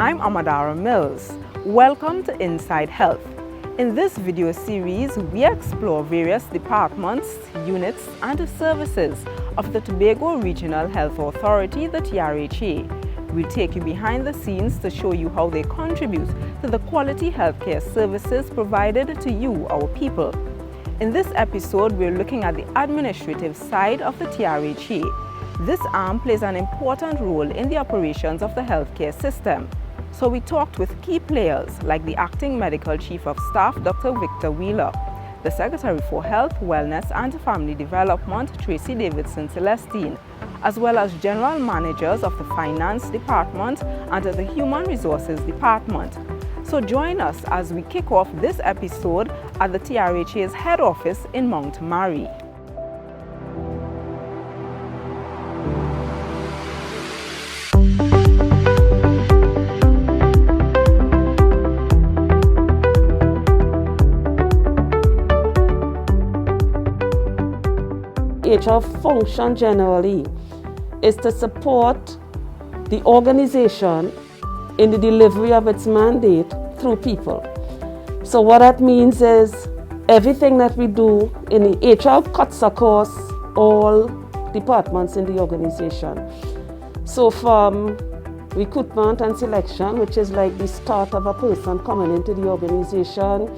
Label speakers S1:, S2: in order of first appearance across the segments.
S1: I'm Omodara Mills. Welcome to Inside Health. In this video series, we explore various departments, units, and services of the Tobago Regional Health Authority, the TRHA. We'll take you behind the scenes to show you how they contribute to the quality healthcare services provided to you, our people. In this episode, we're looking at the administrative side of the TRHA. This arm plays an important role in the operations of the healthcare system. So we talked with key players like the Acting Medical Chief of Staff, Dr. Victor Wheeler, the Secretary for Health, Wellness and Family Development, Tracy Davidson Celestine, as well as General Managers of the Finance Department and the Human Resources Department. So join us as we kick off this episode at the TRHA's head office in Mount Mary.
S2: HR function generally is to support the organization in the delivery of its mandate through people. So what that means is everything that we do in the HR cuts across all departments in the organization. So from recruitment and selection, which is like the start of a person coming into the organization,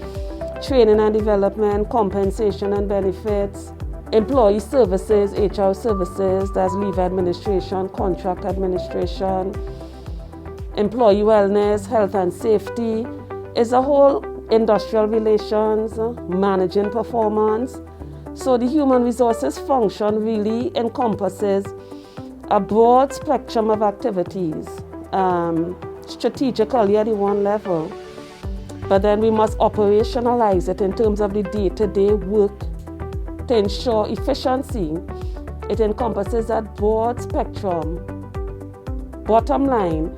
S2: training and development, compensation and benefits, employee services, HR services, that's leave administration, contract administration, employee wellness, health and safety, is a whole industrial relations, managing performance. So the human resources function really encompasses a broad spectrum of activities, strategically at the one level, but then we must operationalize it in terms of the day-to-day work to ensure efficiency. It encompasses that broad spectrum. Bottom line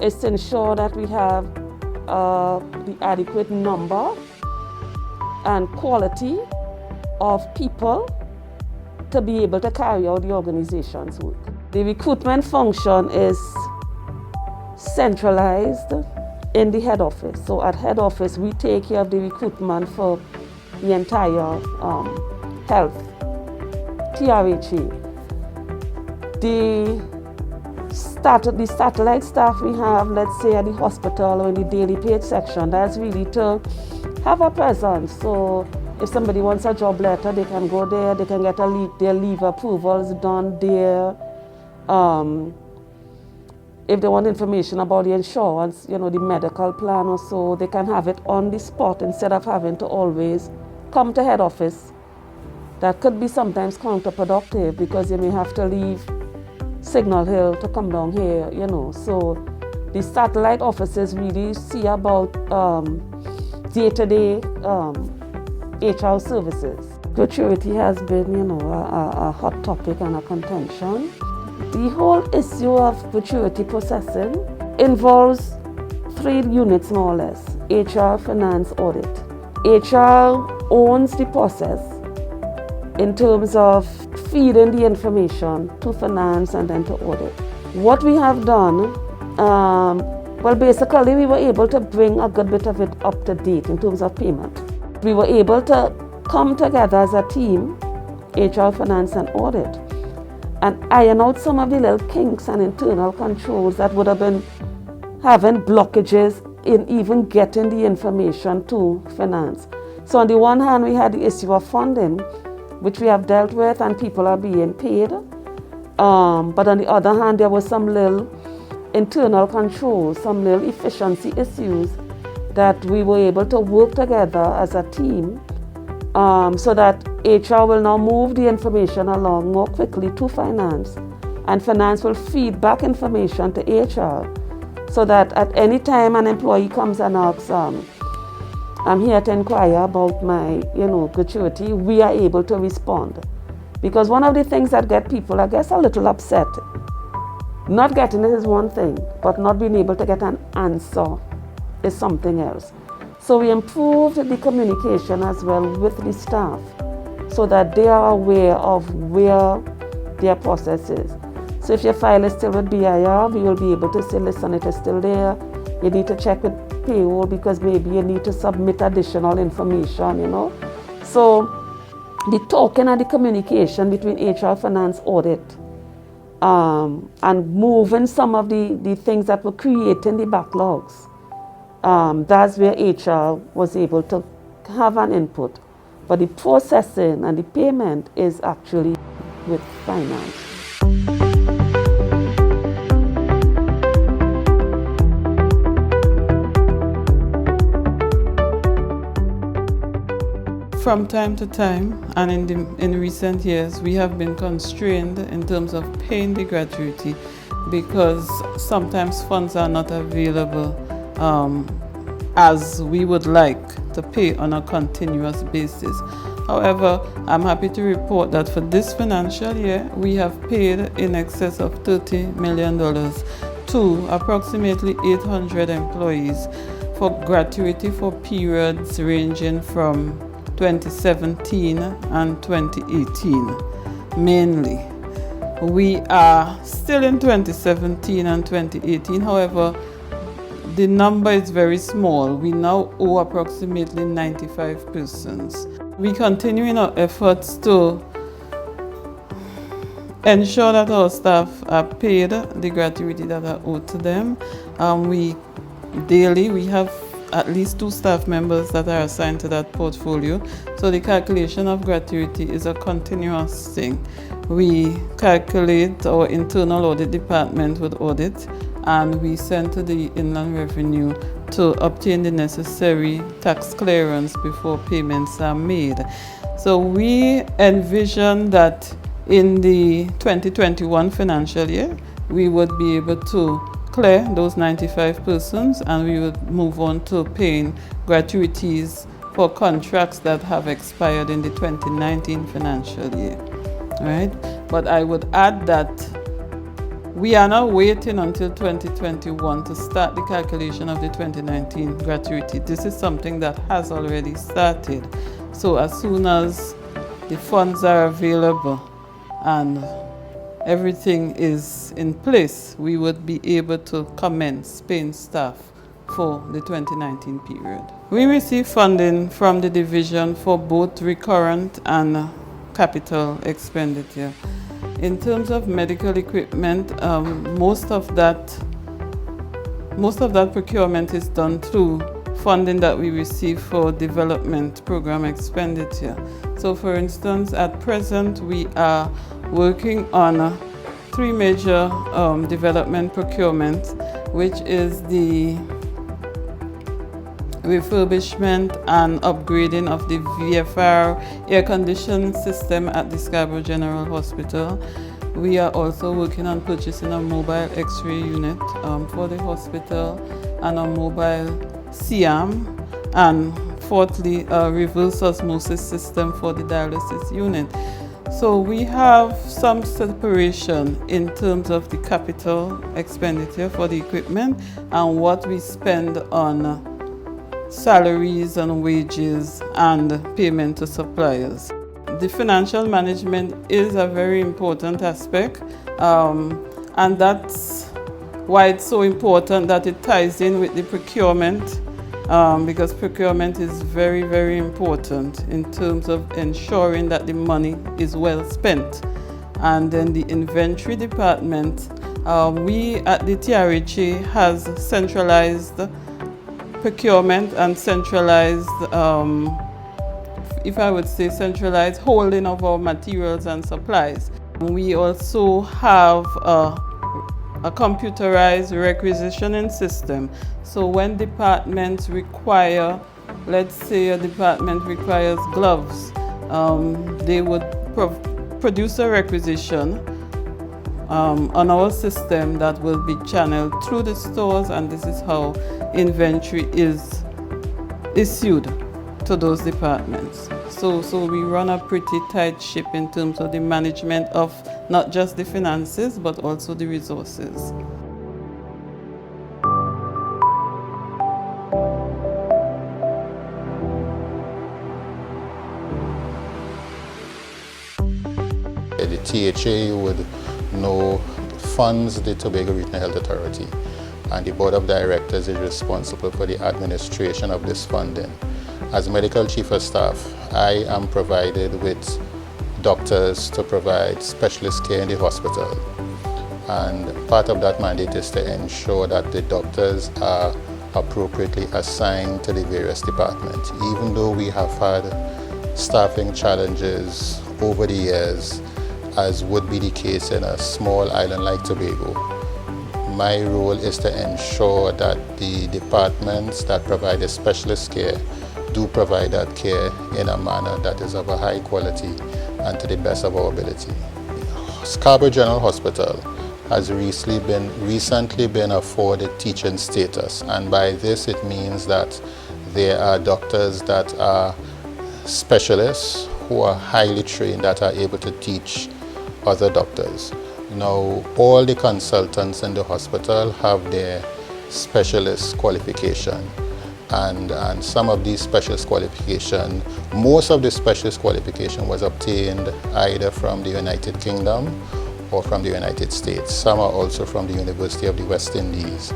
S2: is to ensure that we have the adequate number and quality of people to be able to carry out the organization's work. The recruitment function is centralized in the head office. So at head office, we take care of the recruitment for the entire health, TRHA. The satellite staff we have, let's say at the hospital or in the daily paid section, that's really to have a presence. So if somebody wants a job letter, they can go there, they can get their leave approvals done there. If they want information about the insurance, the medical plan or so, they can have it on the spot instead of having to always come to head office. That could be sometimes counterproductive because you may have to leave Signal Hill to come down here, So the satellite offices really see about day-to-day HR services. Gratuity has been, a hot topic and a contention. The whole issue of gratuity processing involves three units more or less: HR, finance, audit. HR owns the process in terms of feeding the information to finance and then to audit. What we have done, basically we were able to bring a good bit of it up to date in terms of payment. We were able to come together as a team, HR, finance and audit, and iron out some of the little kinks and internal controls that would have been having blockages in even getting the information to finance. So on the one hand, we had the issue of funding, which we have dealt with and people are being paid. But on the other hand, there was some little internal controls, some little efficiency issues that we were able to work together as a team so that HR will now move the information along more quickly to finance, and finance will feed back information to HR so that at any time an employee comes and asks, I'm here to inquire about my, gratuity, we are able to respond. Because one of the things that get people, I guess, a little upset, not getting it is one thing, but not being able to get an answer is something else. So we improved the communication as well with the staff so that they are aware of where their process is. So if your file is still with BIR, we will be able to say, listen, it is still there. You need to check with payroll because maybe you need to submit additional information, you know. So the talking and the communication between HR Finance Audit and moving some of the things that were creating the backlogs, that's where HR was able to have an input. But the processing and the payment is actually with finance.
S3: From time to time, and in recent years, we have been constrained in terms of paying the gratuity because sometimes funds are not available as we would like to pay on a continuous basis. However, I'm happy to report that for this financial year, we have paid in excess of $30 million to approximately 800 employees for gratuity for periods ranging from 2017 and 2018 mainly. We are still in 2017 and 2018, however, the number is very small. We now owe approximately 95 persons. We continue in our efforts to ensure that our staff are paid the gratuity that are owed to them. We have at least 2 staff members that are assigned to that portfolio. So the calculation of gratuity is a continuous thing. We calculate, our internal audit department would audit, and we send to the Inland Revenue to obtain the necessary tax clearance before payments are made. So we envision that in the 2021 financial year, we would be able to clear those 95 persons, and we would move on to paying gratuities for contracts that have expired in the 2019 financial year. Right? But I would add that we are now waiting until 2021 to start the calculation of the 2019 gratuity. This is something that has already started. So as soon as the funds are available and everything is in place, we would be able to commence paying staff for the 2019 period. We receive funding from the division for both recurrent and capital expenditure. In terms of medical equipment, most of that procurement is done through funding that we receive for development program expenditure. So for instance, at present we are working on 3 major development procurements, which is the refurbishment and upgrading of the VFR air conditioning system at the Scarborough General Hospital. We are also working on purchasing a mobile X-ray unit for the hospital and a mobile CM, and fourthly, a reverse osmosis system for the dialysis unit. So we have some separation in terms of the capital expenditure for the equipment and what we spend on salaries and wages and payment to suppliers. The financial management is a very important aspect, and that's why it's so important that it ties in with the procurement, because procurement is very, very important in terms of ensuring that the money is well spent. And then the inventory department, we at the TRHA has centralized procurement and centralized, if I would say centralized holding of our materials and supplies. We also have a computerized requisitioning system. So when departments require, let's say a department requires gloves, they would produce a requisition on our system that will be channeled through the stores, and this is how inventory is issued to those departments. So we run a pretty tight ship in terms of the management of not just the finances, but also the resources.
S4: The TRHA would know funds the Tobago Regional Health Authority. and the board of directors is responsible for the administration of this funding. As medical chief of staff, I am provided with doctors to provide specialist care in the hospital. And part of that mandate is to ensure that the doctors are appropriately assigned to the various departments. Even though we have had staffing challenges over the years, as would be the case in a small island like Tobago, my role is to ensure that the departments that provide the specialist care do provide that care in a manner that is of a high quality and to the best of our ability. Tobago Regional Hospital has recently been afforded teaching status, and by this it means that there are doctors that are specialists who are highly trained that are able to teach other doctors. Now, all the consultants in the hospital have their specialist qualification, and some of these specialist qualification, most of the specialist qualification was obtained either from the United Kingdom or from the United States. Some are also from the University of the West Indies.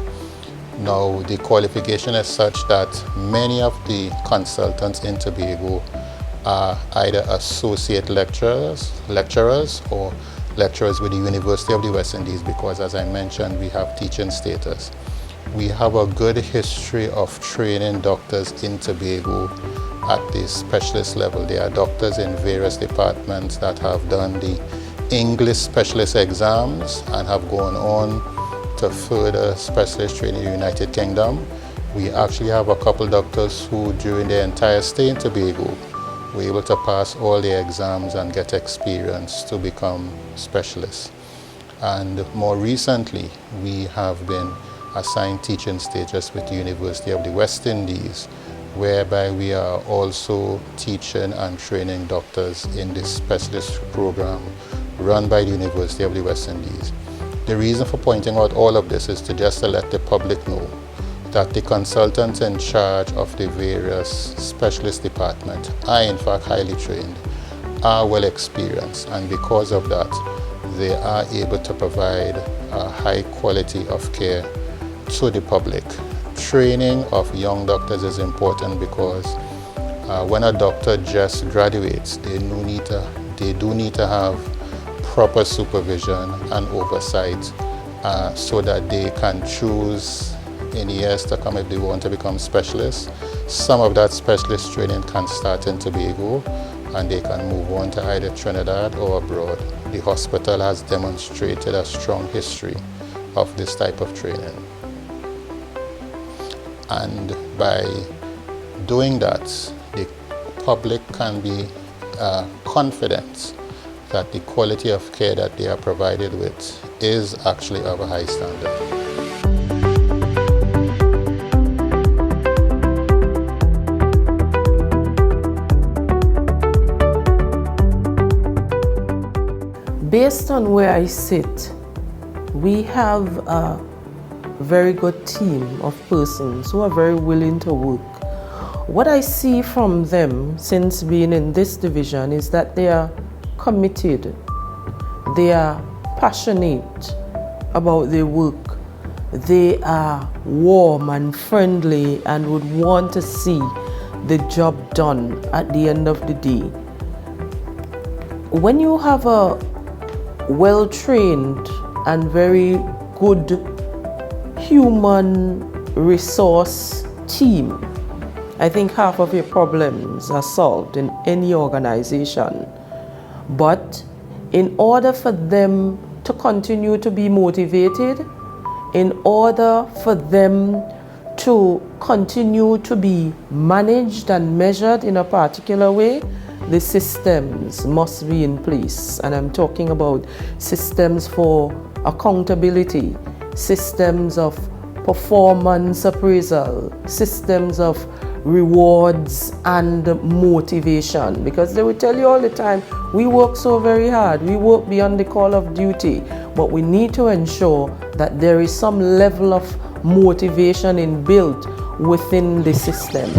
S4: Now, the qualification is such that many of the consultants in Tobago are either associate lecturers or lecturers with the University of the West Indies, because as I mentioned, we have teaching status. We have a good history of training doctors in Tobago at the specialist level. There are doctors in various departments that have done the English specialist exams and have gone on to further specialist training in the United Kingdom. We actually have a couple doctors who, during their entire stay in Tobago, were able to pass all the exams and get experience to become specialists. And more recently, we have been assigned teaching status with the University of the West Indies, whereby we are also teaching and training doctors in this specialist program run by the University of the West Indies. The reason for pointing out all of this is just to let the public know that the consultants in charge of the various specialist departments are in fact highly trained, are well experienced, and because of that, they are able to provide a high quality of care to the public. Training of young doctors is important because when a doctor just graduates, they do need to have proper supervision and oversight so that they can choose in years to come if they want to become specialists. Some of that specialist training can start in Tobago and they can move on to either Trinidad or abroad. The hospital has demonstrated a strong history of this type of training. And by doing that, the public can be confident that the quality of care that they are provided with is actually of a high standard.
S5: Based on where I sit, we have a very good team of persons who are very willing to work. What I see from them since being in this division is that they are committed, they are passionate about their work, they are warm and friendly and would want to see the job done at the end of the day. When you have a well-trained and very good human resource team, I think half of your problems are solved in any organization. But in order for them to continue to be motivated, in order for them to continue to be managed and measured in a particular way, the systems must be in place. And I'm talking about systems for accountability, systems of performance appraisal, systems of rewards and motivation, because they will tell you all the time, we work so very hard, we work beyond the call of duty, but we need to ensure that there is some level of motivation inbuilt within the system.